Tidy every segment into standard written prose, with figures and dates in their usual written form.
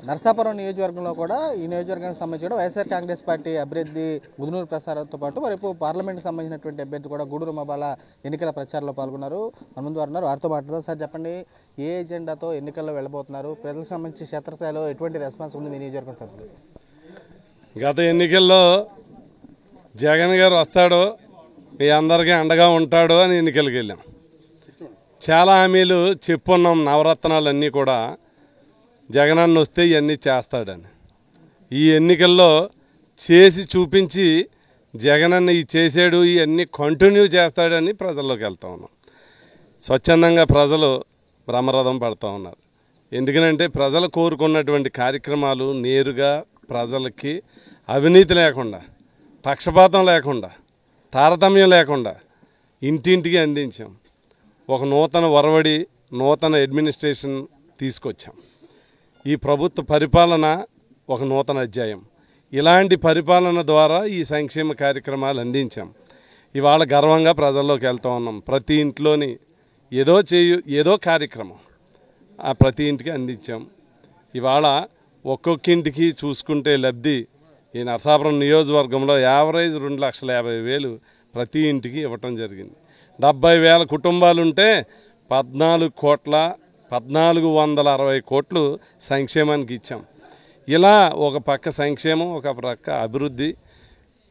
నరసాపురం నియోజకవర్గంలో కూడా ఈ నియోజకవర్గానికి సంబంధించి కూడా వైఎస్ఆర్ కాంగ్రెస్ పార్టీ అభ్యర్థి ముదునూరు ప్రసాద్తో పాటు రేపు పార్లమెంట్కి సంబంధించినటువంటి అభ్యర్థి కూడా గూడూరు మబాల ఎన్నికల ప్రచారంలో పాల్గొన్నారు. మన ముందు వారు వారితో మాట్లాడదాం. సార్ చెప్పండి, ఏ ఎజెండాతో ఎన్నికల్లో వెళ్ళబోతున్నారు? ప్రజలకు సంబంధించి క్షేత్రస్థాయిలో ఎటువంటి రెస్పాన్స్ ఉంది మీ నియోజకవర్గం తరఫున? గత ఎన్నికల్లో జగన్ గారు వస్తాడో మీ అందరికీ అండగా ఉంటాడో అని ఎన్నికలకు వెళ్ళాం. చాలా హామీలు చెప్పున్నాం. నవరత్నాలన్నీ కూడా జగనన్న వస్తే ఇవన్నీ చేస్తాడని. ఈ ఎన్నికల్లో చేసి చూపించి జగనన్న ఈ చేసాడు ఇవన్నీ కంటిన్యూ చేస్తాడని ప్రజల్లోకి వెళ్తా ఉన్నాం. స్వచ్ఛందంగా ప్రజలు బ్రహ్మరథం పడుతూ ఉన్నారు. ఎందుకనంటే ప్రజలు కోరుకున్నటువంటి కార్యక్రమాలు నేరుగా ప్రజలకి అవినీతి లేకుండా, పక్షపాతం లేకుండా, తారతమ్యం లేకుండా ఇంటింటికి అందించాం. ఒక నూతన ఒరవడి, నూతన అడ్మినిస్ట్రేషన్ తీసుకొచ్చాం. ఈ ప్రభుత్వ పరిపాలన ఒక నూతన అధ్యాయం. ఇలాంటి పరిపాలన ద్వారా ఈ సంక్షేమ కార్యక్రమాలు అందించాం. ఇవాళ గర్వంగా ప్రజల్లోకి వెళ్తూ ఉన్నాం. ప్రతి ఇంట్లోని ఏదో కార్యక్రమం ఆ ప్రతి ఇంటికి అందించాం. ఇవాళ ఒక్కొక్క ఇంటికి చూసుకుంటే లబ్ధి ఈ నరసాపురం నియోజకవర్గంలో యావరేజ్ 2,50,000 ప్రతి ఇంటికి ఇవ్వటం జరిగింది. 70,000 కుటుంబాలుంటే 14,460 కోట్లు సంక్షేమానికి ఇచ్చాం. ఇలా ఒక పక్క సంక్షేమం, ఒక పక్క అభివృద్ధి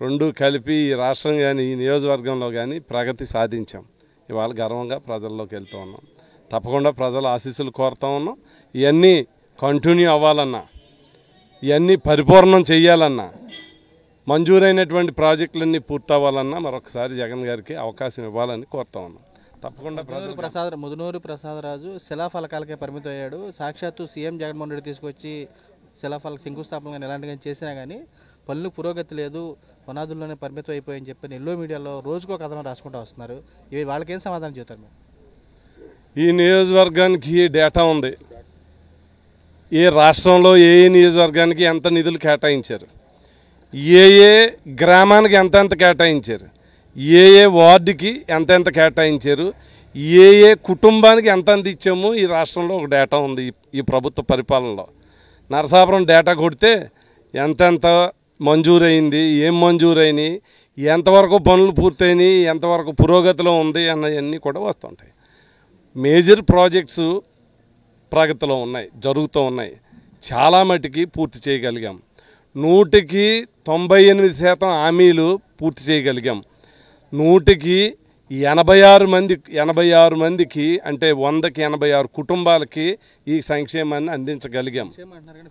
రెండు కలిపి ఈ రాష్ట్రం కానీ ఈ నియోజకవర్గంలో కానీ ప్రగతి సాధించాం. ఇవాళ గర్వంగా ప్రజల్లోకి వెళ్తూ ఉన్నాం. తప్పకుండా ప్రజల ఆశీస్సులు కోరుతూ ఉన్నాం. ఇవన్నీ కంటిన్యూ అవ్వాలన్నా, ఇవన్నీ పరిపూర్ణం చెయ్యాలన్నా, మంజూరైనటువంటి ప్రాజెక్టులన్నీ పూర్తవ్వాలన్నా మరొకసారి జగన్ గారికి అవకాశం ఇవ్వాలని కోరుతా ఉన్నాం. తప్పకుండా ముదునూరు ప్రసాదరాజు శిలాఫలకాలకే పరిమితం అయ్యాడు. సాక్షాత్తు సీఎం జగన్మోహన్ రెడ్డి తీసుకొచ్చి శిలాఫలక శంకుస్థాపన కానీ ఎలాంటివి చేసినా కానీ పనులు పురోగతి లేదు, పునాదుల్లోనే పరిమితం అయిపోయని చెప్పి ఎల్లో మీడియాలో రోజుకో కథనం రాసుకుంటూ వస్తున్నారు. ఇవి వాళ్ళకేం సమాధానం చెబుతారు? ఈ నియోజకవర్గానికి డేటా ఉంది. ఏ రాష్ట్రంలో ఏ నియోజకవర్గానికి ఎంత నిధులు కేటాయించారు, ఏ గ్రామానికి ఎంత కేటాయించారు, ఏ వార్డుకి ఎంత కేటాయించారు, ఏ కుటుంబానికి ఎంత ఇచ్చాము ఈ రాష్ట్రంలో ఒక డేటా ఉంది. ఈ ప్రభుత్వ పరిపాలనలో నరసాపురం డేటా కొడితే ఎంతెంత మంజూరైంది, ఏం మంజూరైనాయి, ఎంతవరకు పనులు పూర్తయినాయి, ఎంతవరకు పురోగతిలో ఉంది అన్నవన్నీ కూడా వస్తుంటాయి. మేజర్ ప్రాజెక్ట్స్ ప్రగతిలో ఉన్నాయి, జరుగుతూ ఉన్నాయి. చాలా మటుకి పూర్తి చేయగలిగాం. 100కి 98% హామీలు పూర్తి చేయగలిగాం. 100కి 86 మందికి అంటే 100కి 86 కుటుంబాలకి ఈ సంక్షేమాన్ని అందించగలిగాం.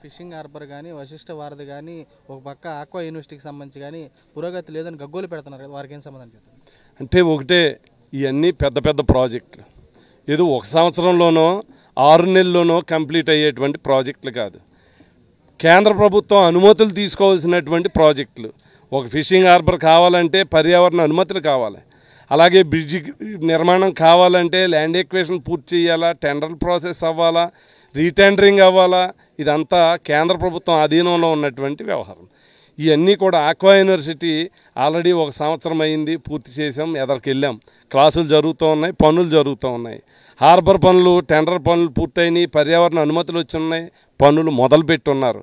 ఫిషింగ్ హార్బర్ కానీ, వశిష్ఠ వారధి కానీ, ఒక పక్క ఆక్వా యూనివర్సిటీకి సంబంధించి కానీ పురోగతి లేదని గగ్గోలు పెడుతున్నారు కదా, వారికి ఏం సంబంధం చెప్తారు? అంటే ఒకటే, ఇవన్నీ పెద్ద పెద్ద ప్రాజెక్టులు. ఏదో ఒక సంవత్సరంలోనో 6 నెలల్లోనో కంప్లీట్ అయ్యేటువంటి ప్రాజెక్టులు కాదు. కేంద్ర ప్రభుత్వం అనుమతులు తీసుకోవాల్సినటువంటి ప్రాజెక్టులు. ఒక ఫిషింగ్ హార్బర్ కావాలంటే పర్యావరణ అనుమతులు కావాలి. అలాగే బ్రిడ్జి నిర్మాణం కావాలంటే ల్యాండ్ ఎక్వేషన్ పూర్తి చేయాలా, టెండర్ ప్రాసెస్ అవ్వాలా, రీటెండరింగ్ అవ్వాలా. ఇదంతా కేంద్ర ప్రభుత్వం అధీనంలో ఉన్నటువంటి వ్యవహారం. ఇవన్నీ కూడా ఆక్వా యూనివర్సిటీ ఆల్రెడీ 1 సంవత్సరం అయింది, పూర్తి చేసాం, ఎదరికి వెళ్ళాం. క్లాసులు జరుగుతూ ఉన్నాయి, పనులు జరుగుతూ ఉన్నాయి. హార్బర్ పనులు, టెండర్ పనులు పూర్తయినాయి, పర్యావరణ అనుమతులు వచ్చున్నాయి, పనులు మొదలుపెట్టున్నారు.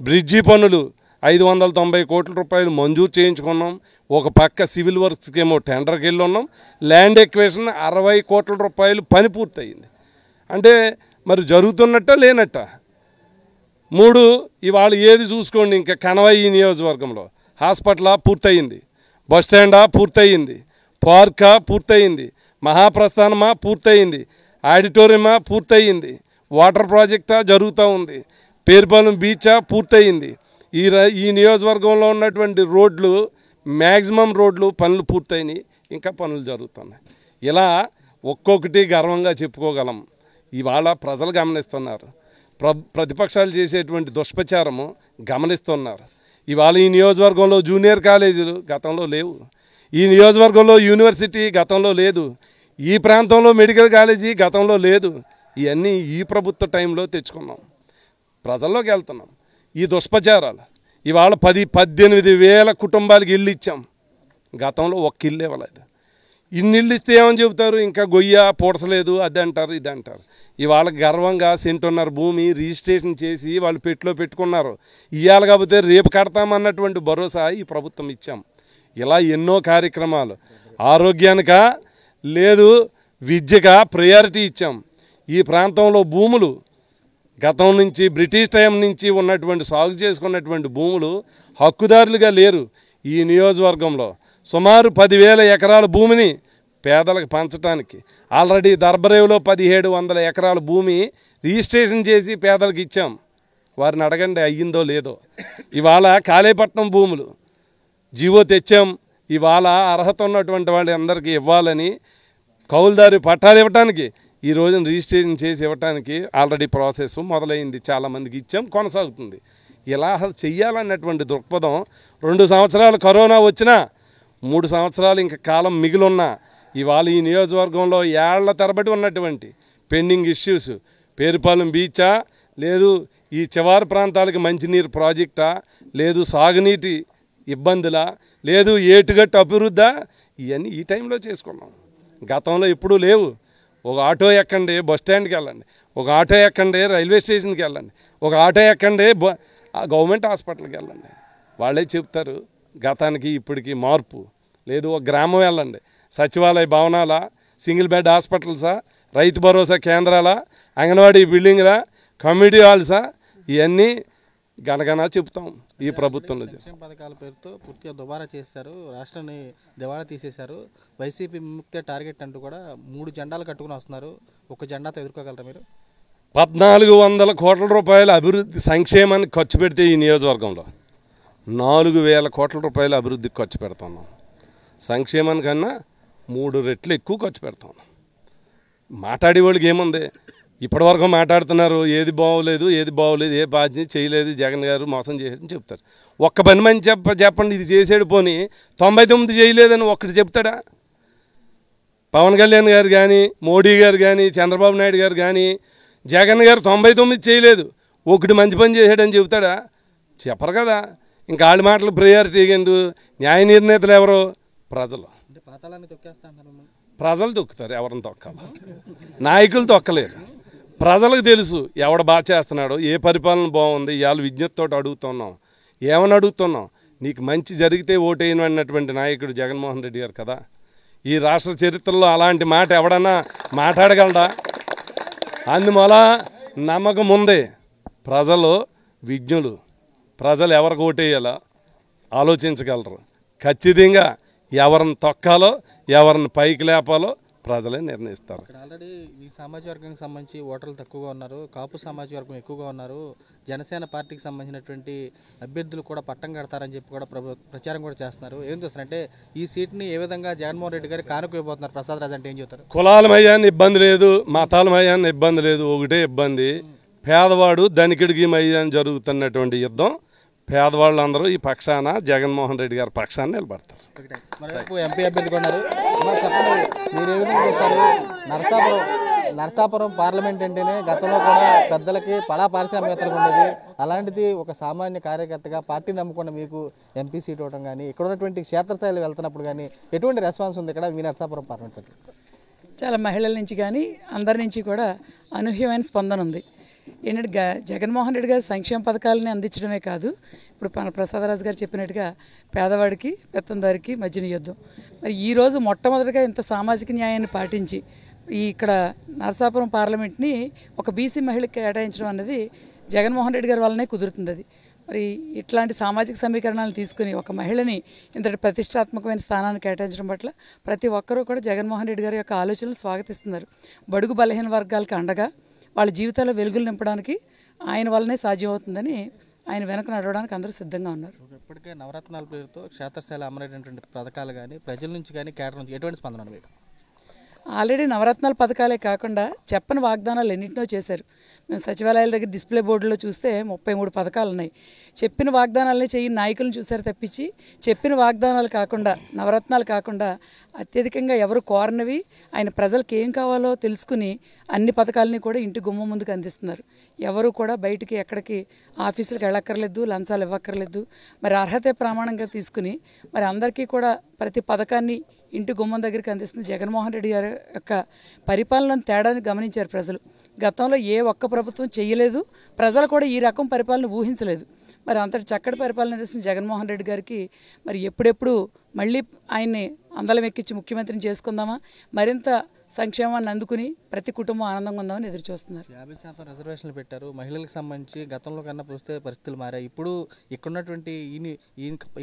బ్రిడ్జి పనులు 590 కోట్ల రూపాయలు మంజూరు చేయించుకున్నాం. ఒక పక్క సివిల్ వర్క్స్కి ఏమో టెండర్కి వెళ్ళి ఉన్నాం. ల్యాండ్ ఎక్వేషన్ 60 కోట్ల రూపాయలు పని పూర్తయింది. అంటే మరి జరుగుతున్నట్ట లేనట్ట? 3 ఇవాళ ఏది చూసుకోండి, ఇంకా కనవై ఈ నియోజకవర్గంలో హాస్పిటలా పూర్తయింది, బస్టాండా పూర్తయింది, పార్కా పూర్తయింది, మహాప్రస్థానమా పూర్తయింది, ఆడిటోరియమా పూర్తయింది, వాటర్ ప్రాజెక్టా జరుగుతూ ఉంది, పేరుపాలెం బీచా పూర్తయింది. ఈ నియోజకవర్గంలో ఉన్నటువంటి రోడ్లు, మ్యాక్సిమం రోడ్లు పనులు పూర్తయినాయి, ఇంకా పనులు జరుగుతున్నాయి. ఇలా ఒక్కొక్కటి గర్వంగా చెప్పుకోగలం. ఇవాళ ప్రజలు గమనిస్తున్నారు. ప్రతిపక్షాలు చేసేటువంటి దుష్ప్రచారము గమనిస్తున్నారు. ఇవాళ ఈ నియోజకవర్గంలో జూనియర్ కాలేజీలు గతంలో లేవు, ఈ నియోజకవర్గంలో యూనివర్సిటీ గతంలో లేదు, ఈ ప్రాంతంలో మెడికల్ కాలేజీ గతంలో లేదు. ఇవన్నీ ఈ ప్రభుత్వ టైంలో తెచ్చుకున్నాం, ప్రజల్లోకి వెళ్తున్నాం. ఈ దుష్ప్రచారాలు ఇవాళ 10-18 వేల కుటుంబాలకి ఇల్లు ఇచ్చాం. గతంలో ఒక్క ఇల్లు ఇవ్వలేదు. ఇన్నిళ్ళు ఇస్తే ఏమని చెబుతారు, ఇంకా గొయ్య పూడ్చలేదు అది అంటారు ఇది అంటారు. ఇవాళ గర్వంగా సెంటున్నర భూమి రిజిస్ట్రేషన్ చేసి వాళ్ళు పెట్టిలో పెట్టుకున్నారు. ఇవాళ కాకపోతే రేపు కడతామన్నటువంటి భరోసా ఈ ప్రభుత్వం ఇచ్చాం. ఇలా ఎన్నో కార్యక్రమాలు, ఆరోగ్యానికా లేదు విద్యగా ప్రయారిటీ ఇచ్చాం. ఈ ప్రాంతంలో భూములు గతం నుంచి బ్రిటిష్ టైం నుంచి ఉన్నటువంటి సాగు చేసుకున్నటువంటి భూములు హక్కుదారులుగా లేరు. ఈ నియోజకవర్గంలో సుమారు 10,000 ఎకరాల భూమిని పేదలకు పంచడానికి ఆల్రెడీ దర్బరేవులో 1,700 ఎకరాల భూమి రిజిస్ట్రేషన్ చేసి పేదలకు ఇచ్చాం. వారిని అడగండి అయ్యిందో లేదో. ఇవాళ కాళేపట్నం భూములు జీవో తెచ్చాం. ఇవాళ అర్హత ఉన్నటువంటి వాళ్ళందరికీ ఇవ్వాలని కౌలుదారి పట్టాలు ఇవ్వటానికి ఈ రోజున రిజిస్ట్రేషన్ చేసి ఇవ్వటానికి ఆల్రెడీ ప్రాసెస్ మొదలైంది. చాలామందికి ఇచ్చాం, కొనసాగుతుంది. ఇలా అసలు చెయ్యాలన్నటువంటి దృక్పథం 2 సంవత్సరాలు కరోనా వచ్చినా 3 సంవత్సరాలు ఇంకా కాలం మిగిలిన్నా ఇవాళ ఈ నియోజకవర్గంలో ఏళ్ల తరబడి ఉన్నటువంటి పెండింగ్ ఇష్యూస్, పేరుపాలెం బీచా లేదు ఈ చివరి ప్రాంతాలకి మంచినీరు ప్రాజెక్టా లేదు సాగునీటి ఇబ్బందులా లేదు ఏటుగట్టు అభివృద్ధా, ఇవన్నీ ఈ టైంలో చేసుకున్నాం. గతంలో ఎప్పుడూ లేవు. ఒక ఆటో ఎక్కండి బస్ స్టాండ్కి వెళ్ళండి, ఒక ఆటో ఎక్కండి రైల్వే స్టేషన్కి వెళ్ళండి, ఒక ఆటో ఎక్కండి గవర్నమెంట్ హాస్పిటల్కి వెళ్ళండి. వాళ్ళే చెప్తారు గతానికి ఇప్పటికి మార్పు. లేదు ఒక గ్రామం వెళ్ళండి, సచివాలయ భవనాలా, single bed హాస్పిటల్సా, Rythu Bharosa కేంద్రాలా, anganwadi బిల్డింగ్లా, community హాల్సా, ఇవన్నీ గనగనా చెప్తాం. ఈ ప్రభుత్వంలో సంక్షేమ పథకాల పేరుతో పూర్తిగా దుబారా చేశారు, రాష్ట్రాన్ని దివాళా తీసేశారు. వైసీపీ విముక్తే టార్గెట్ అంటూ కూడా 3 జెండాలు కట్టుకుని వస్తున్నారు. ఒక జెండాతో ఎదుర్కోగలరా మీరు? 1,400 కోట్ల రూపాయల అభివృద్ధి సంక్షేమానికి ఖర్చు పెడితే ఈ నియోజకవర్గంలో 4,000 కోట్ల రూపాయల అభివృద్ధికి ఖర్చు పెడుతున్నాం. సంక్షేమానికన్నా 3 రెట్లు ఎక్కువ ఖర్చు పెడతాం. మాట్లాడేవాళ్ళకి ఏముంది, ఇప్పటివరకు మాట్లాడుతున్నారు ఏది బాగోలేదు ఏది బాగోలేదు, ఏ బాధ్యత చేయలేదు, జగన్ గారు మోసం చేశాడని చెప్తారు. ఒక్క పని మంచి చెప్పండి ఇది చేసాడు, పోనీ 99 చేయలేదని ఒక్కటి చెప్తాడా? పవన్ కళ్యాణ్ గారు కానీ, మోడీ గారు కానీ, చంద్రబాబు నాయుడు గారు కానీ, జగన్ గారు 99 చేయలేదు, ఒకటి మంచి పని చేశాడని చెబుతాడా? చెప్పరు కదా. ఇంకా వాళ్ళ మాటలు ప్రయారిటీ ఎందుకు? న్యాయ నిర్ణేతలు ఎవరు? ప్రజలు. ప్రజలు తొక్కుతారు, ఎవరిని తొక్కాలి, నాయకులు తొక్కలేరు. ప్రజలకు తెలుసు ఎవడ బాగా చేస్తున్నాడో, ఏ పరిపాలన బాగుంది. ఇవాళ విజ్ఞతతో అడుగుతున్నాం, ఏమని అడుగుతున్నాం, నీకు మంచి జరిగితే ఓటేయను అన్నటువంటి నాయకుడు జగన్మోహన్ రెడ్డి గారు కదా. ఈ రాష్ట్ర చరిత్రలో అలాంటి మాట ఎవడన్నా మాట్లాడగలడా? అందువల్ల నమ్మకం ఉంది. ప్రజలు విజ్ఞులు, ప్రజలు ఎవరికి ఓటేయాలో ఆలోచించగలరు. ఖచ్చితంగా ఎవరిని తొక్కాలో ఎవరిని పైకి లేపాలో ప్రజలే నిర్ణయిస్తారు. ఆల్రెడీ ఈ సామాజిక వర్గానికి సంబంధించి ఓటర్లు తక్కువగా ఉన్నారు, కాపు సామాజిక వర్గం ఎక్కువగా ఉన్నారు. జనసేన పార్టీకి సంబంధించినటువంటి అభ్యర్థులు కూడా పట్టం కడతారని చెప్పి కూడా ప్రచారం కూడా చేస్తున్నారు. ఏం చూస్తారంటే ఈ సీట్ని ఏ విధంగా జగన్మోహన్ రెడ్డి గారు కానుక ఇవ్వబోతున్నారు? ప్రసాద్ రాజు అంటే ఏం చెప్తారు? కులాలమయ్యాన్ని ఇబ్బంది లేదు, మతాలమయ్యాన్ని ఇబ్బంది లేదు, ఒకటే ఇబ్బంది పేదవాడు ధనికుడికి మయ్యాన్ని జరుగుతున్నటువంటి యుద్ధం. పేదవాళ్ళందరూ ఈ పక్షాన జగన్మోహన్ రెడ్డి గారి పక్షాన నిలబడతారు. మరోవైపు ఎంపీ అభ్యర్థి ఉన్నారు, చెప్పండి మీరు ఏ విధంగా చూస్తారు? నరసాపురం పార్లమెంట్ అంటేనే గతంలో కూడా పెద్దలకి పడా పారిశ్రామికవేత్తలకు ఉండేది. అలాంటిది ఒక సామాన్య కార్యకర్తగా పార్టీ నమ్ముకున్న మీకు ఎంపీ సీట్ ఇవ్వడం కానీ, ఇక్కడ ఉన్నటువంటి క్షేత్రస్థాయిలో వెళ్తున్నప్పుడు కానీ ఎటువంటి రెస్పాన్స్ ఉంది ఇక్కడ మీ నరసాపురం పార్లమెంట్? చాలా మహిళల నుంచి కానీ అందరి నుంచి కూడా అనూహ్యమైన స్పందన ఉంది. ఏంటంటే జగన్మోహన్ రెడ్డి గారు సంక్షేమ పథకాలని అందించడమే కాదు, ఇప్పుడు ప్రసాదరాజు గారు చెప్పినట్టుగా పేదవాడికి పెత్తందారికి మధ్యన యుద్ధం. మరి ఈరోజు మొట్టమొదటిగా ఇంత సామాజిక న్యాయాన్ని పాటించి ఇక్కడ నరసాపురం పార్లమెంట్ని ఒక బీసీ మహిళకి కేటాయించడం అనేది జగన్మోహన్ రెడ్డి గారి వల్లనే కుదురుతుంది. అది మరి ఇట్లాంటి సామాజిక సమీకరణాలను తీసుకుని ఒక మహిళని ఇంతటి ప్రతిష్టాత్మకమైన స్థానాన్ని కేటాయించడం పట్ల ప్రతి ఒక్కరూ కూడా జగన్మోహన్ రెడ్డి గారి యొక్క ఆలోచనలు స్వాగతిస్తున్నారు. బడుగు బలహీన వర్గాలకు అండగా వాళ్ళ జీవితాల్లో వెలుగులు నింపడానికి ఆయన వల్లనే సాధ్యమవుతుందని ఆయన వెనక నడవడానికి అందరూ సిద్ధంగా ఉన్నారు. ఇప్పటికే నవరత్నాల పేరుతో క్షేత్రస్థాయిలో అమలైనటువంటి పథకాలు కానీ ప్రజల నుంచి కానీ కేటర్ నుంచి ఎటువంటి స్పందన మీరు? ఆల్రెడీ నవరత్నాల పథకాలే కాకుండా చెప్పని వాగ్దానాలు ఎన్నింటినో చేశారు. మేము సచివాలయాల దగ్గర డిస్ప్లే బోర్డులో చూస్తే 33 పథకాలు ఉన్నాయి. చెప్పిన వాగ్దానాలనే చేయని నాయకులను చూశారు తప్పించి చెప్పిన వాగ్దానాలు కాకుండా నవరత్నాలు కాకుండా అత్యధికంగా ఎవరు కోరనివి ఆయన ప్రజలకు ఏం కావాలో తెలుసుకుని అన్ని పథకాలని కూడా ఇంటి గుమ్మ ముందుకు అందిస్తున్నారు. ఎవరు కూడా బయటికి ఎక్కడికి ఆఫీసులకు వెళ్ళక్కర్లేదు, లంచాలు ఇవ్వక్కర్లేదు. మరి అర్హత ప్రమాణంగా తీసుకుని మరి అందరికీ కూడా ప్రతి పథకాన్ని ఇంటి గుమ్మం దగ్గరికి అందిస్తుంది. జగన్మోహన్ రెడ్డి గారి యొక్క పరిపాలన తేడాన్ని గమనించారు ప్రజలు. గతంలో ఏ ఒక్క ప్రభుత్వం చేయలేదు, ప్రజలు కూడా ఈ రకం పరిపాలన ఊహించలేదు. మరి అంతటి చక్కటి పరిపాలన అందిస్తున్న జగన్మోహన్ రెడ్డి గారికి మరి ఎప్పుడెప్పుడు మళ్ళీ ఆయన్ని అందలం ఎక్కించి ముఖ్యమంత్రిని చేసుకుందామా, మరింత సంక్షేమాన్ని అందుకుని ప్రతి కుటుంబం ఆనందంగా ఉందామని ఎదురు చూస్తున్నారు. 50% రిజర్వేషన్లు పెట్టారు. మహిళలకు సంబంధించి గతంలో కన్నా చూస్తే పరిస్థితులు మారాయి. ఇప్పుడు ఇక్కడున్నటువంటి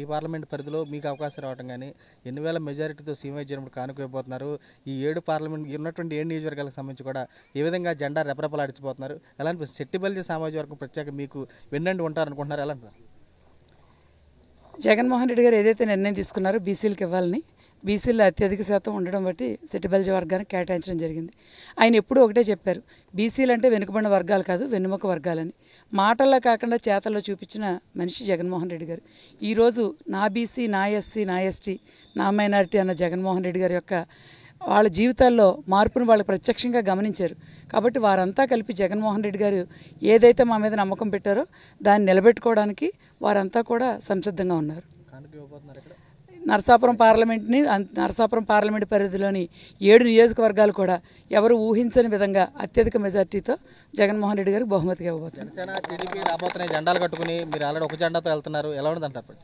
ఈ పార్లమెంట్ పరిధిలో మీకు అవకాశం రావడం కానీ 8,000 మెజారిటీతో సీఎం చేసినప్పుడు కానుకోబోతున్నారు. ఈ 7 పార్లమెంట్ ఉన్నటువంటి 7 నియోజకవర్గాలకు సంబంధించి కూడా ఏ విధంగా జెండా రెపరెపలాడిచిపోతున్నారు. ఎలా అనిపిస్తుంది? సెట్టిబల్జీ సామాజిక వర్గం ప్రత్యేక మీకు వెన్నండి ఉంటారనుకుంటున్నారు, ఎలా అంటారు? జగన్మోహన్ రెడ్డి గారు ఏదైతే నిర్ణయం తీసుకున్నారో బీసీలకు ఇవ్వాలని, బీసీల్లో అత్యధిక శాతం ఉండడం బట్టి సెట్టిబల్జీ వర్గానికి కేటాయించడం జరిగింది. ఆయన ఎప్పుడూ ఒకటే చెప్పారు, బీసీలు అంటే వెనుకబడిన వర్గాలు కాదు, వెన్నెముక వర్గాలని. మాటల్లో కాకుండా చేతల్లో చూపించిన మనిషి జగన్మోహన్ రెడ్డి గారు. ఈరోజు నా బీసీ, నా ఎస్సీ, నా ఎస్టీ, నా మైనారిటీ అన్న జగన్మోహన్ రెడ్డి గారి యొక్క వాళ్ళ జీవితాల్లో మార్పును వాళ్ళు ప్రత్యక్షంగా గమనించారు. కాబట్టి వారంతా కలిపి జగన్మోహన్ రెడ్డి గారు ఏదైతే మా మీద నమ్మకం పెట్టారో దాన్ని నిలబెట్టుకోవడానికి వారంతా కూడా సంసిద్ధంగా ఉన్నారు. నరసాపురం పార్లమెంట్ పరిధిలోని 7 నియోజకవర్గాలు కూడా ఎవరు ఊహించని విధంగా అత్యధిక మెజార్టీతో జగన్మోహన్ రెడ్డి గారికి బహుమతిగా ఇవ్వబోతున్నారు. జనసేన టీడీపీ రాబోతున్నాయి, జెండాలు కట్టుకుని మీరు ఆల్రెడీ ఒక జెండాతో వెళ్తున్నారు, ఎలా ఉండదంటారు?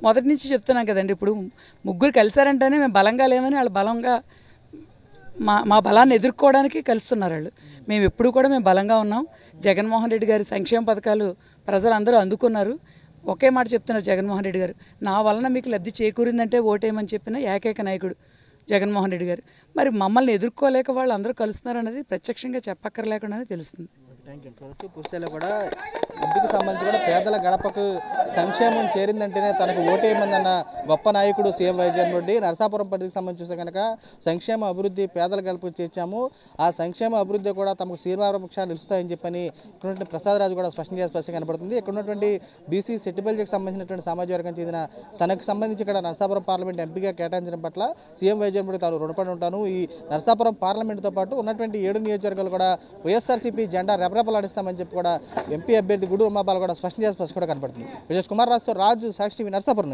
మొదటి నుంచి చెప్తున్నాం కదండి, ఇప్పుడు ముగ్గురు కలిశారంటేనే మేము బలంగా లేమని వాళ్ళు బలంగా మా బలాన్ని ఎదుర్కోవడానికి కలుస్తున్నారు వాళ్ళు. మేము ఎప్పుడు కూడా మేము బలంగా ఉన్నాం. జగన్మోహన్ రెడ్డి గారి సంక్షేమ పథకాలు ప్రజలందరూ అందుకున్నారు. ఒకే మాట చెప్తున్నారు జగన్మోహన్ రెడ్డి గారు, నా వలన మీకు లబ్ధి చేకూరిందంటే ఓటేయమని చెప్పిన ఏకైక నాయకుడు జగన్మోహన్ రెడ్డి గారు. మరి మమ్మల్ని ఎదుర్కోలేక వాళ్ళు అందరూ కలుస్తున్నారు అన్నది ప్రత్యక్షంగా చెప్పక్కర్లేకుండానే తెలుస్తుంది. పుస్తకాలు కూడా ఇంటికి సంబంధించి కూడా పేదల గడపకు సంక్షేమం చేరిందంటేనే తనకు ఓటేయమందన్న గొప్ప నాయకుడు సీఎం వైజగన్ రెడ్డి. నరసాపురం పరిధికి సంబంధించి చూస్తే కనుక సంక్షేమ అభివృద్ధి పేదల గడపకు చేర్చాము, ఆ సంక్షేమ అభివృద్ధి కూడా తమకు శ్రీవారపక్షాలు నిలుస్తాయని చెప్పని ఇక్కడ ప్రసాదరాజు కూడా స్పష్టం చేసే స్పష్టంగా కనబడుతుంది. ఇక్కడ ఉన్నటువంటి బీసీ సెట్టిబల్జీకి సంబంధించినటువంటి సామాజిక వర్గం చెందిన తనకు సంబంధించి ఇక్కడ నరసాపురం పార్లమెంట్ ఎంపీగా కేటాయించడం పట్ల సీఎం వైజగన్ రెడ్డి తాను రుణపడి ఉంటాను. ఈ నరసాపురం పార్లమెంటుతో పాటు ఉన్నటువంటి 7 నియోజకవర్గాలు కూడా వైఎస్ఆర్సీపీ జెండా రెపరెపలాడిస్తామని చెప్పి కూడా ఎంపీ అభ్యర్థి గుడూరు ఉమాబాల కూడా స్పష్టం చేసి కూడా కనబడుతుంది. విజయ్ కుమార్ రాజు, సాక్షి టీవీ, నరసాపురం నుంచి.